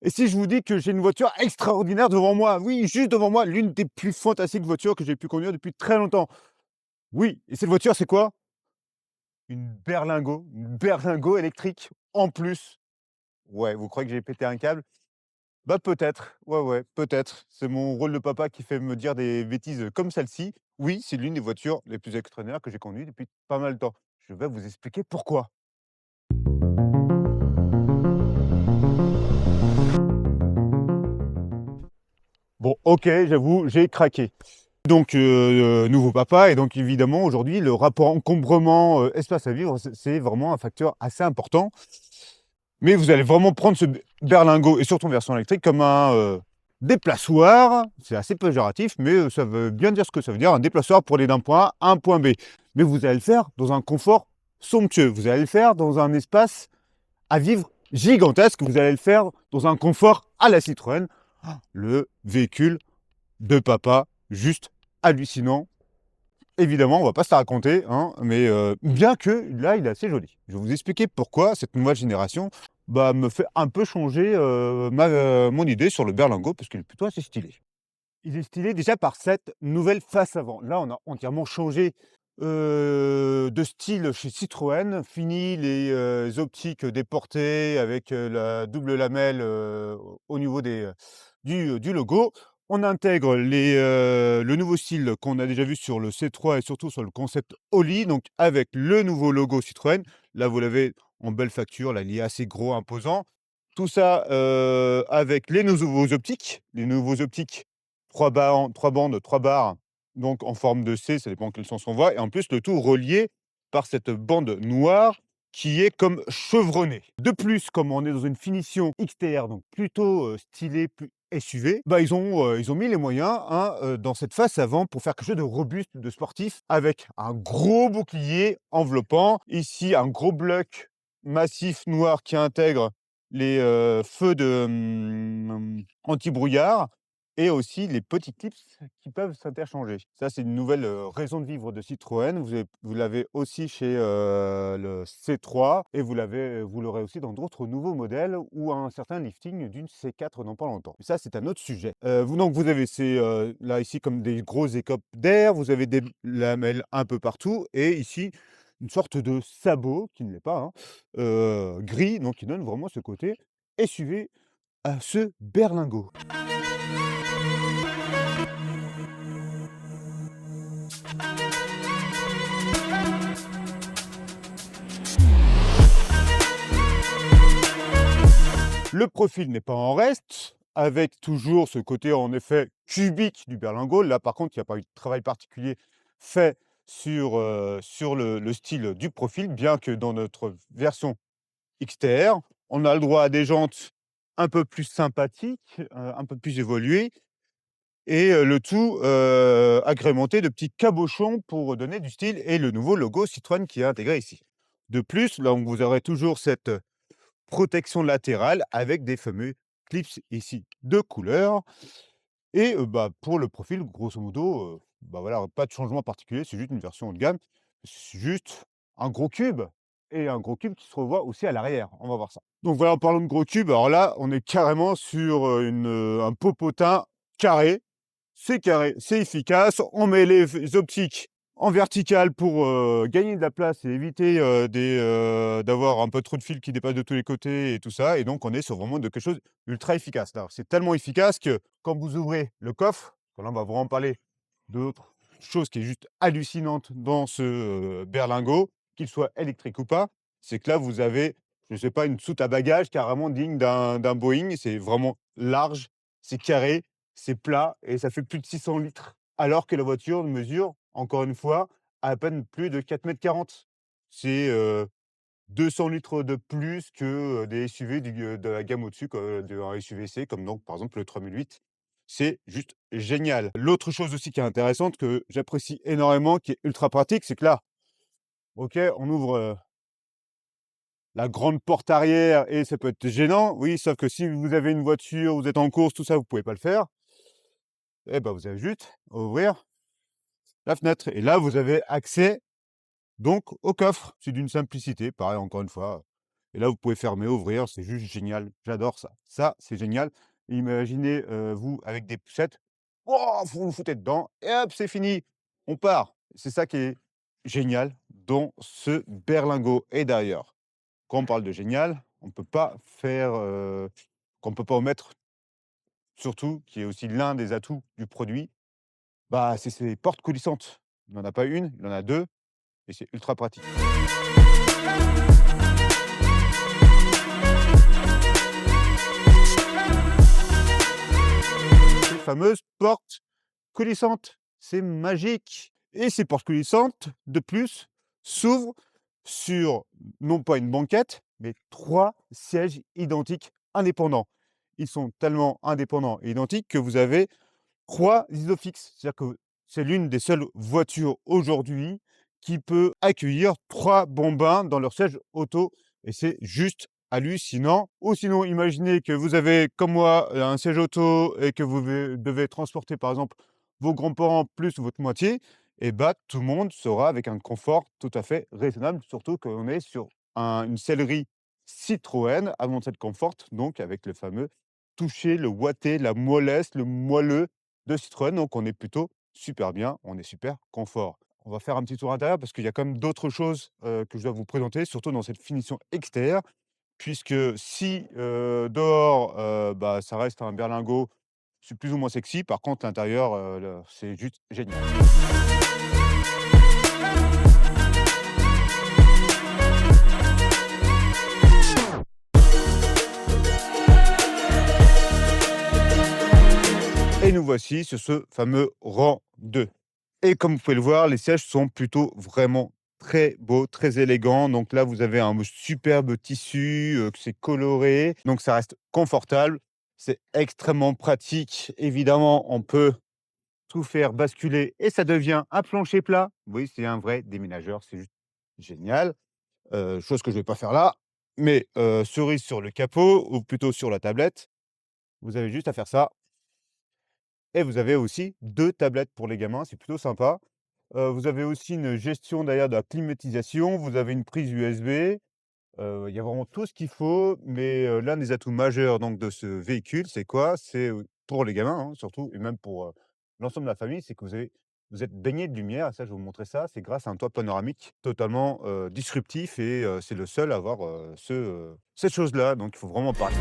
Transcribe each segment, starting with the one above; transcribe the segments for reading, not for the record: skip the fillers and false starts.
Et si je vous dis que j'ai une voiture extraordinaire devant moi? Oui, juste devant moi, l'une des plus fantastiques voitures que j'ai pu conduire depuis très longtemps. Oui, et cette voiture, c'est quoi? Une berlingot électrique en plus. Ouais, vous croyez que j'ai pété un câble? Bah, peut-être, ouais, ouais, peut-être. C'est mon rôle de papa qui fait me dire des bêtises comme celle-ci. Oui, c'est l'une des voitures les plus extraordinaires que j'ai conduites depuis pas mal de temps. Je vais vous expliquer pourquoi. Bon, OK, j'avoue, j'ai craqué. Donc, nouveau papa et donc évidemment aujourd'hui le rapport encombrement, espace à vivre, c'est vraiment un facteur assez important. Mais vous allez vraiment prendre ce berlingot et surtout en version électrique comme un, déplaçoir. C'est assez péjoratif, mais, ça veut bien dire ce que ça veut dire, un déplaçoir pour aller d'un point A à un point B. Mais vous allez le faire dans un confort somptueux. Vous allez le faire dans un espace à vivre gigantesque. Vous allez le faire dans un confort à la Citroën. Le véhicule de papa, juste hallucinant. Évidemment, on va pas se la raconter, hein, mais bien que là, il est assez joli. Je vais vous expliquer pourquoi cette nouvelle génération, bah, me fait un peu changer, mon idée sur le berlingot parce qu'il est plutôt assez stylé. Il est stylé déjà par cette nouvelle face avant. Là, on a entièrement changé, de style chez Citroën. Fini les, optiques déportées avec, la double lamelle, au niveau du logo. On intègre le nouveau style qu'on a déjà vu sur le C3 et surtout sur le concept Oli, donc avec le nouveau logo Citroën. Là, vous l'avez en belle facture, là, il est assez gros, imposant. Tout ça, avec les nouveaux optiques 3 bandes, 3 barres, donc en forme de C, ça dépend quel sens on voit et en plus le tout relié par cette bande noire qui est comme chevronnée. De plus, comme on est dans une finition XTR, donc plutôt, stylé, plus SUV, bah, ils ont mis les moyens, hein, dans cette face avant pour faire quelque chose de robuste, de sportif, avec un gros bouclier enveloppant. Ici, un gros bloc massif noir qui intègre les, feux de, anti-brouillard et aussi les petits clips qui peuvent s'interchanger. Ça, c'est une nouvelle, raison de vivre de Citroën. Vous l'avez aussi chez, le C3 et vous l'aurez aussi dans d'autres nouveaux modèles ou un certain lifting d'une C4 dans pas longtemps. Ça, c'est un autre sujet. Vous avez ces, là, ici, comme des grosses écopes d'air, vous avez des lamelles un peu partout et ici, une sorte de sabot, qui ne l'est pas, hein, gris, donc qui donne vraiment ce côté SUV à ce berlingot. Le profil n'est pas en reste, avec toujours ce côté en effet cubique du berlingot. Là par contre, il n'y a pas eu de travail particulier fait sur le style du profil, bien que dans notre version XTR, on a le droit à des jantes un peu plus sympathiques, un peu plus évoluées et le tout, agrémenté de petits cabochons pour donner du style et le nouveau logo Citroën qui est intégré ici. De plus, là, vous aurez toujours cette protection latérale avec des fameux clips ici de couleur et bah, pour le profil, grosso modo, bah, voilà, pas de changement particulier, c'est juste une version haut de gamme. C'est juste un gros cube et un gros cube qui se revoit aussi à l'arrière. On va voir ça. Donc voilà, en parlant de gros cube, alors là, on est carrément sur, un popotin carré, c'est efficace. On met les optiques en verticale pour, gagner de la place et éviter, d'avoir un peu trop de fils qui dépassent de tous les côtés et tout ça et donc on est sur vraiment de quelque chose d'ultra efficace. Alors c'est tellement efficace que quand vous ouvrez le coffre, là on va vraiment parler d'autre chose qui est juste hallucinante dans ce, berlingot, qu'il soit électrique ou pas, c'est que là vous avez, je sais pas, une soute à bagages carrément digne d'un Boeing. C'est vraiment large, c'est carré, c'est plat et ça fait plus de 600 litres. Alors que la voiture mesure, encore une fois, à peine plus de 4,40 m. C'est, 200 litres de plus que, des SUV de la gamme au-dessus, d'un SUV-C, comme donc par exemple le 3008. C'est juste génial. L'autre chose aussi qui est intéressante, que j'apprécie énormément, qui est ultra pratique, c'est que là, OK, on ouvre, la grande porte arrière et ça peut être gênant. Oui, sauf que si vous avez une voiture, vous êtes en course, tout ça, vous pouvez pas le faire. Et ben vous avez juste à ouvrir la fenêtre et là, vous avez accès donc au coffre. C'est d'une simplicité, pareil encore une fois, et là, vous pouvez fermer, ouvrir, c'est juste génial. J'adore ça. Ça, c'est génial. Imaginez, vous avec des poussettes, wouah, vous vous foutez dedans et hop, c'est fini, on part. C'est ça qui est génial dans ce berlingot et d'ailleurs, quand on parle de génial, on peut pas faire, qu'on peut pas omettre, surtout, qui est aussi l'un des atouts du produit, bah, c'est ces portes coulissantes. Il en a pas une, il en a 2 et c'est ultra pratique. Ces fameuses portes coulissantes, c'est magique et ces portes coulissantes, de plus, s'ouvrent sur, non pas une banquette, mais 3 sièges identiques indépendants. Ils sont tellement indépendants et identiques que vous avez 3 Isofix. C'est-à-dire que c'est l'une des seules voitures aujourd'hui qui peut accueillir 3 bambins dans leur siège auto et c'est juste hallucinant. Ou sinon, imaginez que vous avez, comme moi, un siège auto et que vous devez transporter, par exemple, vos grands-parents plus votre moitié et bah, tout le monde sera avec un confort tout à fait raisonnable, surtout qu'on est sur une sellerie Citroën avant cette Comfort, donc avec le fameux toucher, le ouaté, la mollesse, le moelleux de Citroën, donc on est plutôt super bien, on est super confort. On va faire un petit tour intérieur parce qu'il y a quand même d'autres choses, que je dois vous présenter, surtout dans cette finition extérieure, puisque si, dehors, bah, ça reste un berlingot, c'est plus ou moins sexy, par contre l'intérieur, le c'est juste génial. Et nous voici sur ce fameux rang 2. Et comme vous pouvez le voir, les sièges sont plutôt vraiment très beaux, très élégants. Donc là, vous avez un superbe tissu, que c'est coloré, donc ça reste confortable. C'est extrêmement pratique. Évidemment, on peut tout faire basculer et ça devient un plancher plat. Oui, c'est un vrai déménageur, c'est juste génial. Chose que je vais pas faire là, mais cerise sur le capot ou plutôt sur la tablette, vous avez juste à faire ça et vous avez aussi 2 tablettes pour les gamins, c'est plutôt sympa. Vous avez aussi une gestion derrière de la climatisation, vous avez une prise USB, il y a vraiment tout ce qu'il faut, mais l'un des atouts majeurs donc de ce véhicule, c'est quoi? C'est, pour les gamins, hein, surtout et même pour, l'ensemble de la famille, c'est que vous êtes baignés de lumière et ça, je vais vous montrer ça, c'est grâce à un toit panoramique totalement, disruptif et c'est le seul à avoir, cette chose-là, donc il faut vraiment parler.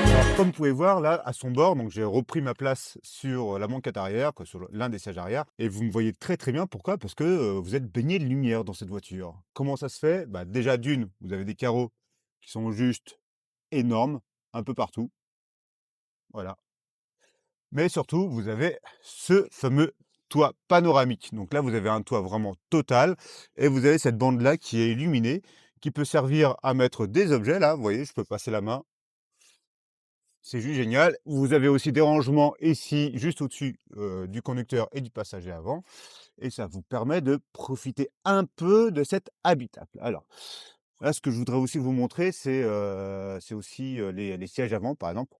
Alors, comme vous pouvez voir là, à son bord, donc j'ai repris ma place sur la banquette arrière, quoi, sur l'un des sièges arrière, et vous me voyez très très bien. Pourquoi? Parce que vous êtes baigné de lumière dans cette voiture. Comment ça se fait? Bah, déjà d'une, vous avez des carreaux qui sont juste énormes, un peu partout, voilà. Mais surtout, vous avez ce fameux toit panoramique. Donc là, vous avez un toit vraiment total, et vous avez cette bande là qui est illuminée, qui peut servir à mettre des objets. Là, vous voyez, je peux passer la main. C'est juste génial. Vous avez aussi des rangements ici, juste au-dessus, du conducteur et du passager avant et ça vous permet de profiter un peu de cet habitacle. Alors, là, ce que je voudrais aussi vous montrer, c'est aussi, les sièges avant, par exemple,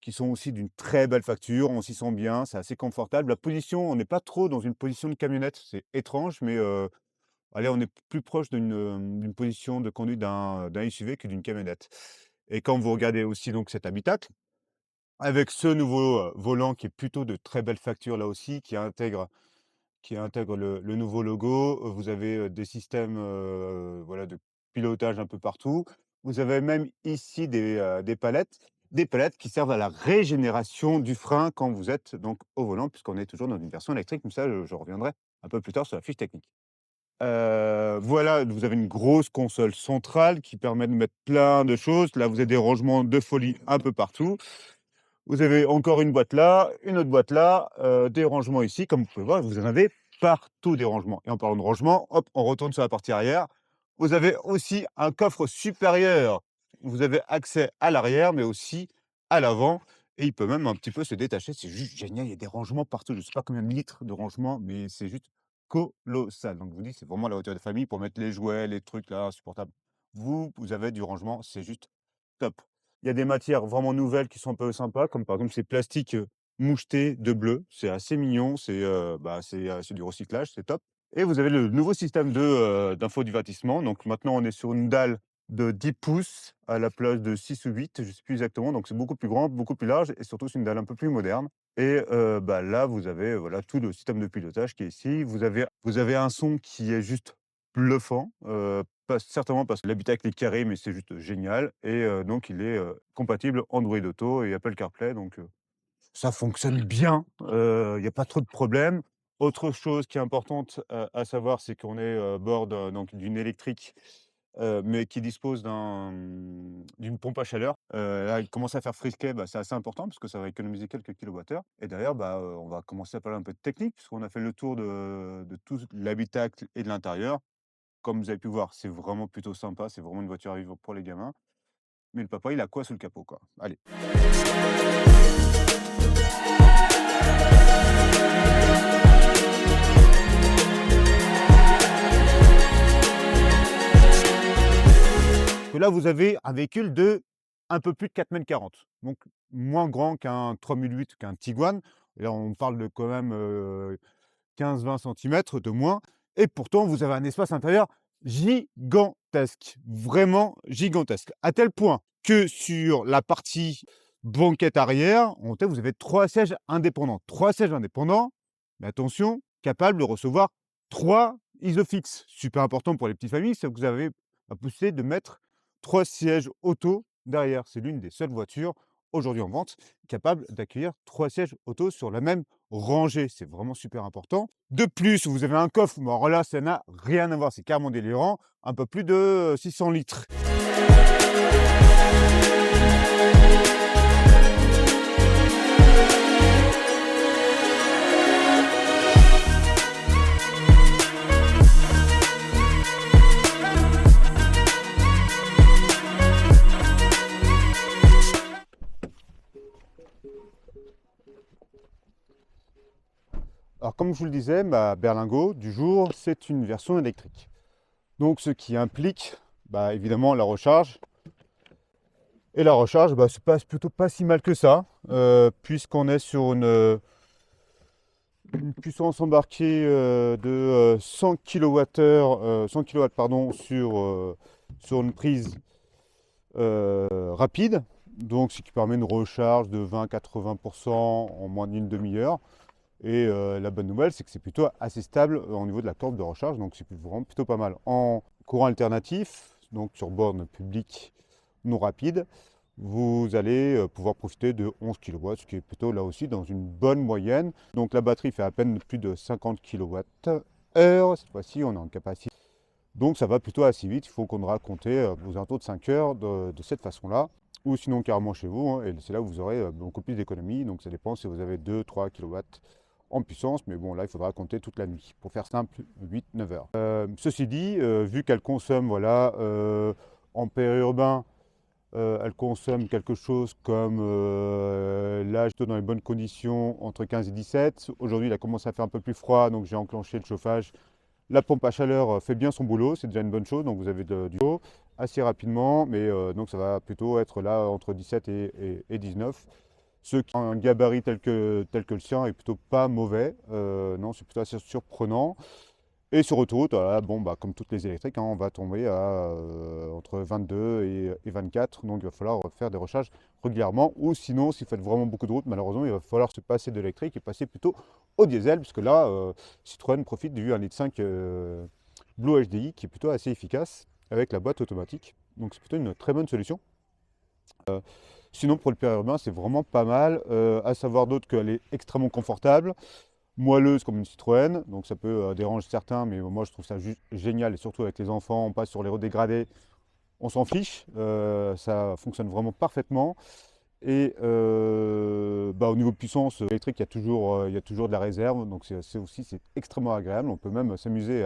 qui sont aussi d'une très belle facture. On s'y sent bien, c'est assez confortable. La position, on n'est pas trop dans une position de camionnette, c'est étrange, mais allez, on est plus proche d'une position de conduite d'un SUV que d'une camionnette et quand vous regardez aussi donc cet habitacle, avec ce nouveau, volant qui est plutôt de très belle facture là aussi, qui intègre le nouveau logo. Vous avez, des systèmes, voilà, de pilotage un peu partout. Vous avez même ici des palettes qui servent à la régénération du frein quand vous êtes donc au volant, puisqu'on est toujours dans une version électrique, mais ça, je reviendrai un peu plus tard sur la fiche technique. Voilà, vous avez une grosse console centrale qui permet de mettre plein de choses. Là, vous avez des rangements de folie un peu partout. Vous avez encore une boîte là, une autre boîte là, des rangements ici. Comme vous pouvez voir, vous en avez partout des rangements et en parlant de rangement, hop, on retourne sur la partie arrière. Vous avez aussi un coffre supérieur. Vous avez accès à l'arrière, mais aussi à l'avant et il peut même un petit peu se détacher. C'est juste génial, il y a des rangements partout. Je ne sais pas combien de litres de rangements, mais c'est juste colossal. Donc je vous dis, c'est vraiment la voiture de famille pour mettre les jouets, les trucs là insupportables. Vous avez du rangement, c'est juste top. Il y a des matières vraiment nouvelles qui sont un peu sympas, comme par exemple ces plastiques, mouchetés de bleu. C'est assez mignon, c'est du recyclage, c'est top. Et vous avez le nouveau système d'infodivertissement. Donc maintenant, on est sur une dalle de 10 pouces à la place de 6 ou 8, je ne sais plus exactement. Donc c'est beaucoup plus grand, beaucoup plus large et surtout c'est une dalle un peu plus moderne. Et là, vous avez, voilà, tout le système de pilotage qui est ici. Vous avez un son qui est juste bluffant, pas certainement parce que l'habitacle est carré, mais c'est juste génial et donc il est, compatible Android Auto et Apple CarPlay donc ça fonctionne bien, il y a pas trop de problèmes. Autre chose qui est importante, à savoir, c'est qu'on est, bord donc d'une électrique, mais qui dispose d'une pompe à chaleur. Là, il commence à faire frisquet, c'est assez important parce que ça va économiser quelques kilowattheures et derrière, on va commencer à parler un peu de technique puisqu'on a fait le tour de tout l'habitacle et de l'intérieur. Comme vous avez pu voir, c'est vraiment plutôt sympa, c'est vraiment une voiture à vivre pour les gamins. Mais le papa, il a quoi sous le capot, quoi? Allez. Que là, vous avez un véhicule de un peu plus de 4,40 m, donc moins grand qu'un 3008 ou qu'un Tiguan. Là, on parle de quand même, 15-20 centimètres de moins et pourtant vous avez un espace intérieur gigantesque, vraiment gigantesque. À tel point que sur la partie banquette arrière, en fait, vous avez 3 sièges indépendants. 3 sièges indépendants, mais attention, capables de recevoir 3 Isofix. Super important pour les petites familles, c'est que vous avez la possibilité de mettre 3 sièges auto derrière. C'est l'une des seules voitures aujourd'hui en vente capable d'accueillir 3 sièges auto sur la même rangée. C'est vraiment super important. De plus, vous avez un coffre, mais alors là, ça n'a rien à voir, c'est carrément délirant, un peu plus de 600 litres. Alors, comme je vous le disais, ma berlingot du jour, c'est une version électrique. Donc, ce qui implique, évidemment, la recharge. Et la recharge, se passe plutôt pas si mal que ça, puisqu'on est sur une puissance embarquée de 100 kWh, 100 kW pardon, sur une prise rapide. Donc, ce qui permet une recharge de 20-80% en moins d'une demi-heure. Et la bonne nouvelle, c'est que c'est plutôt assez stable au niveau de la courbe de recharge, donc c'est vraiment plutôt pas mal. En courant alternatif, donc sur borne publique non rapide, vous allez pouvoir profiter de 11 kW, ce qui est plutôt là aussi dans une bonne moyenne. Donc la batterie fait à peine plus de 50 kWh. Cette fois-ci, on est en capacité. Donc ça va plutôt assez vite, il faut qu'on aura compté aux alentours de 5 heures de cette façon-là. Ou sinon carrément chez vous, et c'est là où vous aurez beaucoup plus d'économies. Donc ça dépend si vous avez 2-3 kW en puissance, mais bon là il faudra compter toute la nuit. Pour faire simple, 8-9 heures. Ceci dit, vu qu'elle consomme, voilà, en périurbain, elle consomme quelque chose comme, là j'étais dans les bonnes conditions, entre 15 et 17. Aujourd'hui il a commencé à faire un peu plus froid, donc j'ai enclenché le chauffage. La pompe à chaleur fait bien son boulot, c'est déjà une bonne chose, donc vous avez du eau assez rapidement, mais donc ça va plutôt être là entre 17 et 19. Ceux qui ont un gabarit tel que le sien est plutôt pas mauvais, non, c'est plutôt assez surprenant. Et sur autoroute, voilà, comme toutes les électriques, on va tomber à entre 22 et 24, donc il va falloir faire des recharges régulièrement, ou sinon, si vous faites vraiment beaucoup de route, malheureusement, il va falloir se passer de l'électrique et passer plutôt au diesel, puisque là, Citroën profite du 1,5 L Blue HDI, qui est plutôt assez efficace, avec la boîte automatique, donc c'est plutôt une très bonne solution. Sinon, pour le périurbain, c'est vraiment pas mal, à savoir d'autre qu'elle est extrêmement confortable, moelleuse comme une Citroën, donc ça peut déranger certains, mais moi je trouve ça juste génial, et surtout avec les enfants, on passe sur les routes dégradées, on s'en fiche, ça fonctionne vraiment parfaitement. Et au niveau de puissance électrique, il y a toujours de la réserve, donc c'est extrêmement agréable. On peut même s'amuser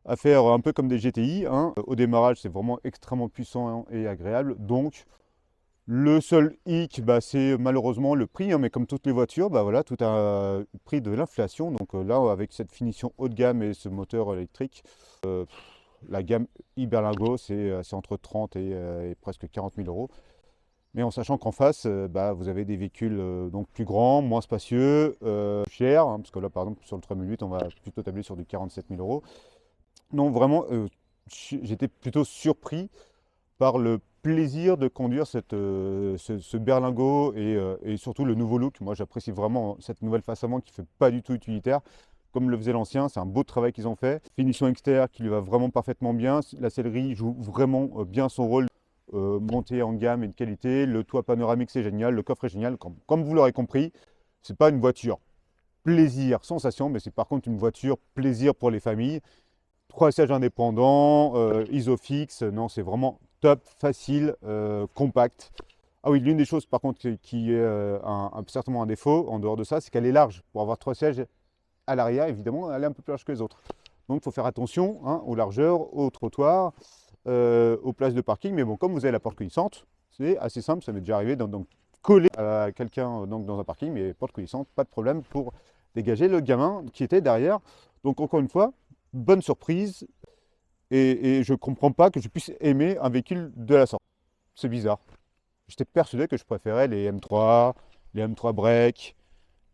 à faire un peu comme des GTI, hein. Au démarrage, c'est vraiment extrêmement puissant et agréable. Donc, le seul hic, c'est malheureusement le prix, hein, mais comme toutes les voitures, voilà, tout a pris de l'inflation. Donc là, avec cette finition haut de gamme et ce moteur électrique, la gamme iBerlingo, c'est entre 30 et presque 40 000 euros. Mais en sachant qu'en face, vous avez des véhicules donc plus grands, moins spacieux, chers, hein, parce que là, par exemple, sur le 3008, on va plutôt tabler sur du 47 000 euros. Non, vraiment, j'étais plutôt surpris par le plaisir de conduire ce berlingot et surtout le nouveau look. Moi, j'apprécie vraiment cette nouvelle face avant qui ne fait pas du tout utilitaire, comme le faisait l'ancien. C'est un beau travail qu'ils ont fait. Finition extérieure qui lui va vraiment parfaitement bien. La sellerie joue vraiment bien son rôle. Montée en gamme et de qualité. Le toit panoramique, c'est génial. Le coffre est génial. Comme vous l'aurez compris, c'est pas une voiture plaisir, sensation, mais c'est par contre une voiture plaisir pour les familles. 3 sièges indépendants, Isofix, non, c'est vraiment top, facile, compact. Ah oui, l'une des choses par contre qui est certainement un défaut, en dehors de ça, c'est qu'elle est large. Pour avoir 3 sièges à l'arrière, évidemment, elle est un peu plus large que les autres. Donc il faut faire attention hein, aux largeurs, aux trottoirs, aux places de parking. Mais bon, comme vous avez la porte coulissante, c'est assez simple, ça m'est déjà arrivé donc coller à quelqu'un dans un parking, mais porte coulissante, pas de problème pour dégager le gamin qui était derrière. Donc encore une fois, bonne surprise. Et je ne comprends pas que je puisse aimer un véhicule de la sorte. C'est bizarre. J'étais persuadé que je préférais les M3, les M3 Break,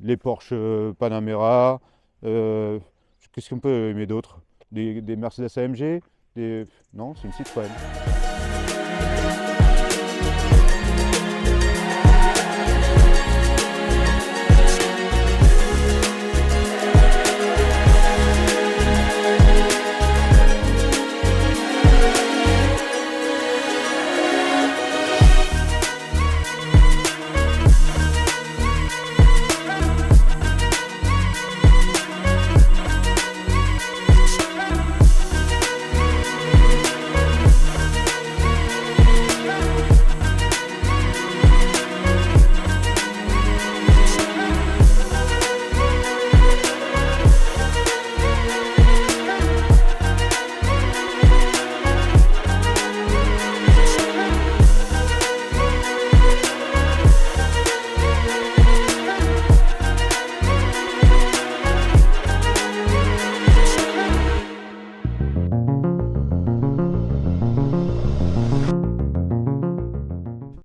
les Porsche Panamera. Qu'est-ce qu'on peut aimer d'autre des Mercedes AMG. Non, c'est une Citroën.